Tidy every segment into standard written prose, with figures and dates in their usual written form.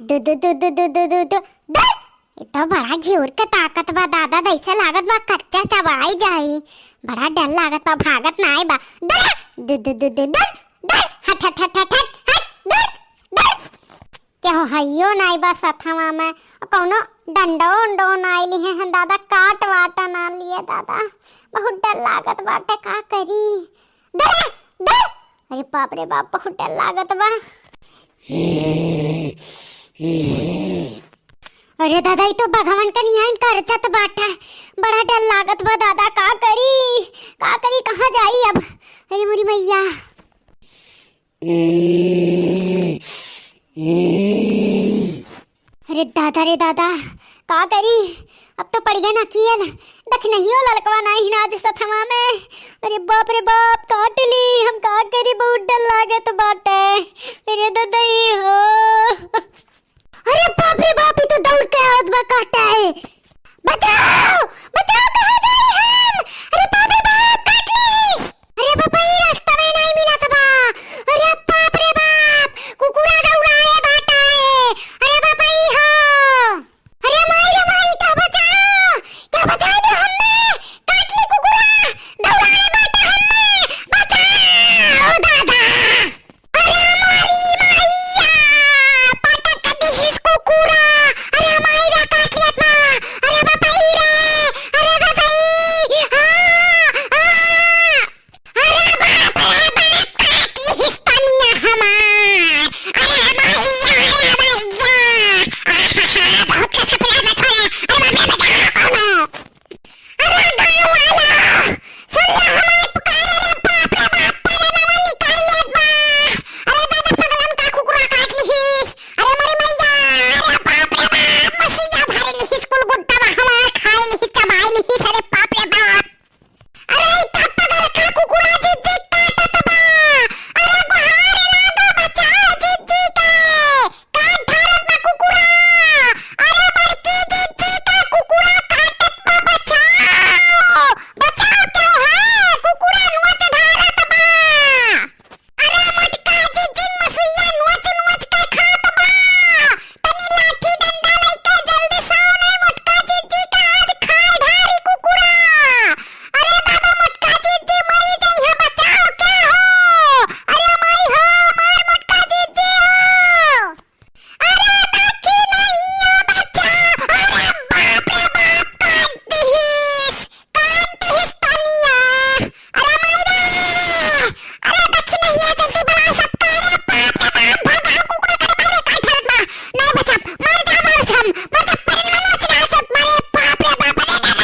दु दु दु दु दु दु दु दु दर। तो बड़ा घिउर के ताकत बा दादा, दैसे लागत बा कच्चा चबाई जाई। बड़ा डर लागत बा, भागत ना आए बा। दर दु दु दु दु दर दर हट हट हट हट हट दर दर। क्या हइयो नाई बा सथवा में कौनो डंडो उंडो नाई लिए हैं दादा, काट वाटा ना लिए दादा, बहुत डर लागत बाटे, का करी। डर डर, अरे बाप रे बाप, बहुत डर लागत बा। अरे दादा ये तो भगवान का नियन करचत बाटा, बड़ा डर लागत बा दादा, का करी कहाँ जाई अब। अरे मोरी मैया, अरे दादा रे दादा, का करी, अब तो पड़ गए ना कियल, देख नहीं हो लड़कवा नहीं ना जिस थमा में। अरे बाप रे बाप, काट ली, हम का करी, बहुत डर लागत बाटे। अरे दादा ये हो, अरे बाप रे बाप, ये तो दौड़ के आवत बा, काटा है। बचाओ बचाओ, कहाँ जाए हम। अरे बाप रे बाप, काट ली। अरे बाबा ये रास्ता में नहीं मिला था। अरे बाप रे बाप, कुकुरा दौड़ाए बाटा है। अरे बाबा ये हो, अरे माई क्या बचा लो हमने, काट ली कुकुरा, दौड़ाए बाटा हमने, बचाओ दादा। अरे माई मैया, पटक दी इस कुकुरा। अरे माई रा काट लिया था। अरे बाबा ये रे, अरे बाबा ये, अरे बाप रे बाप, काट ली इस तनिया हमार। अरे मैया, बहुत कैसा पिला मत हो। अरे बाप रे बाप, अरे गाँव वाला सुन ले हमारे पुकारे रे, बाप रे बाप, तेरे नवा निकाल ले बा। अरे दादा पगलन का कुकुरा काट लीहिस। अरे मोरी मैया, अरे बाप रे बाप, मसीहा भर लीहिस, कुल गुड्डा हमार खाई लीहिस, चबाई लीहिस। अरे बाप रे बाप, अरे इतना पगल का कुकुरा जिद्दी काटत बा। अरे गुहार लागो, बचाओ जिद्दी के, काट धारत बा कुकुरा। अरे बड़की जिद्दी का कुकुरा काटत बा, बचाओ बचाओ, क्यों है कुकुरा नोच धारत बा। अरे मटका जिद्दी मसुइया नोच के खात बा। तनी लाठी डंडा लइके जल्दी से ओने मटका जिद्दी का आज खाए ढारी कुकुरा। अरे दादा मटका जिद्दी मरी गई है, बचाओ क्या हो। अरे माई हो, मार मटका जिद्दी हो। अरे बाकी नहीं है, बचाओ। अरे बाप रे बाप, काट दीहिस तनिया। अरे माई रे, अरे बाकी नहीं है, जल्दी बुला सकता। अरे बाप रे बाप, भगाओ कुकुरा के मारे, काट धरत बा। नहीं बचा, मर जा परिन में नोच ना सब मारे। बाप रे बाप, अरे दादा रे,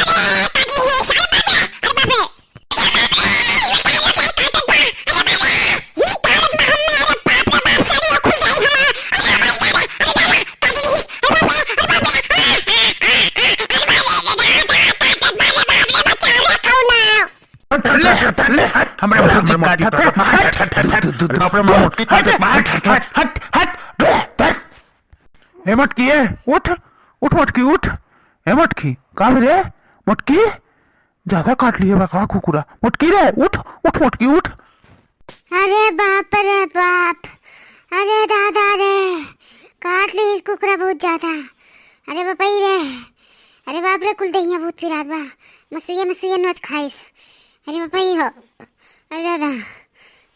काट दीहिस। अरे बाप रे, अरे बाप रे, हमरे भौजी काटत है। बाप रे मां मोटकी काटत, हट। ए मटकी, उठ मटकी, उठ। ए मटकी, का रे मटकी, ज्यादा काट लिए बा का कुकुरा। मटकी रे, उठ मटकी, उठ। अरे बाप रे बाप, अरे दादा रे, काट ली इस कुकुरा बहुत ज्यादा। अरे बापाई रे, अरे बाप रे, कुल दहिया बहुत फिरात बा, मसुइया नोच खाइस। अरे बापाई हो, अरे दादा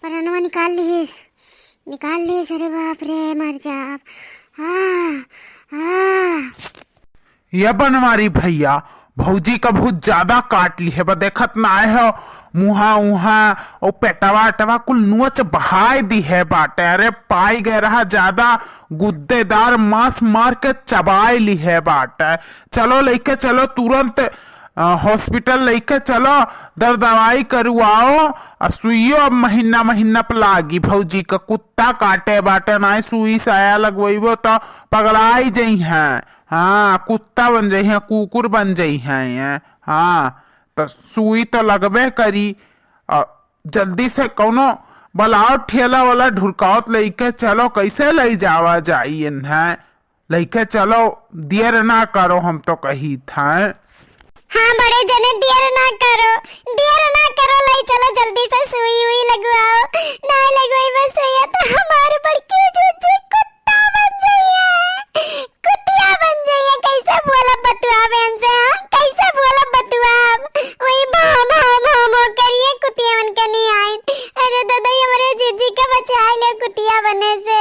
परनवा निकाल लीस। अरे बाप रे, मर जा। ये बनवारी भैया, भौजी का बहुत ज्यादा काट ली है, देखत ना आए हो, मुहा और पेटवा कुल नोच बहाई दी है बाटे। अरे पाई गए रहा ज्यादा गुद्देदार मांस मार के चबाई ली है बाटे। चलो लेके चलो तुरंत हॉस्पिटल लेके चलो, दवाई करवाओ। सुइयो अब महीना पे लागी भौजी का, कुत्ता काटे बाटे, ना सुई साया लगवेबो तो पगलाई जई हैं। हाँ, कुत्ता बन जाइ है, कुकुर बन जाइ है। हाँ, तो सुई तो लगबे करी। जल्दी से कौनो बलाओ ठेला वाला ढुरकावत लेके चलो, कैसे ले जावा जाई इन्हें, लेके चलो, देर ना करो, हम तो कही था। हाँ बड़े जने, देर ना करो, ले चलो जल्दी से, सुई लगवाओ। ना लगवाई बस सुइया तो हमारे बड़की कुत्ता बन जाइए। बने से।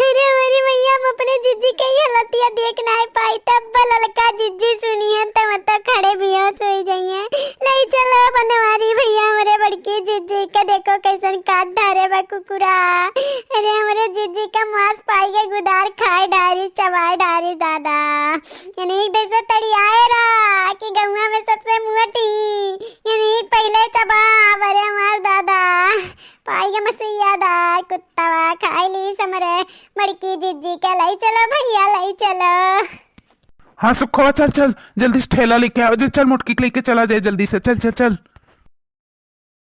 अरे हमारी भैया हम अपने जीजी के ये लतिया देख नहीं पाई, तब ललका जीजी सुनी है तो मत खड़े बेहोश हो जाइए। नहीं चलो बनवारी भैया हमारे बड़की जीजी का देखो कैसन काट डारे बा कुकुरा। अरे हमारे जीजी का मांस पाई के गुदार खाए डारी चबाए डारी दादा। यानी एक जैसे तड़ियाए रहा कि गंगा में सबसे मोटी, यानी पहले चबा बरे हमार दादा पाई के मसैया दा कुत्ता खाई ली समरे बड़की जीजी का। लाई चलो भैया लाई चलो। हाँ सुखवा चल चल जल्दी से ठेला लेके आओ, चल मोटकी लेके चला जाए जल्दी से, चल चल चल।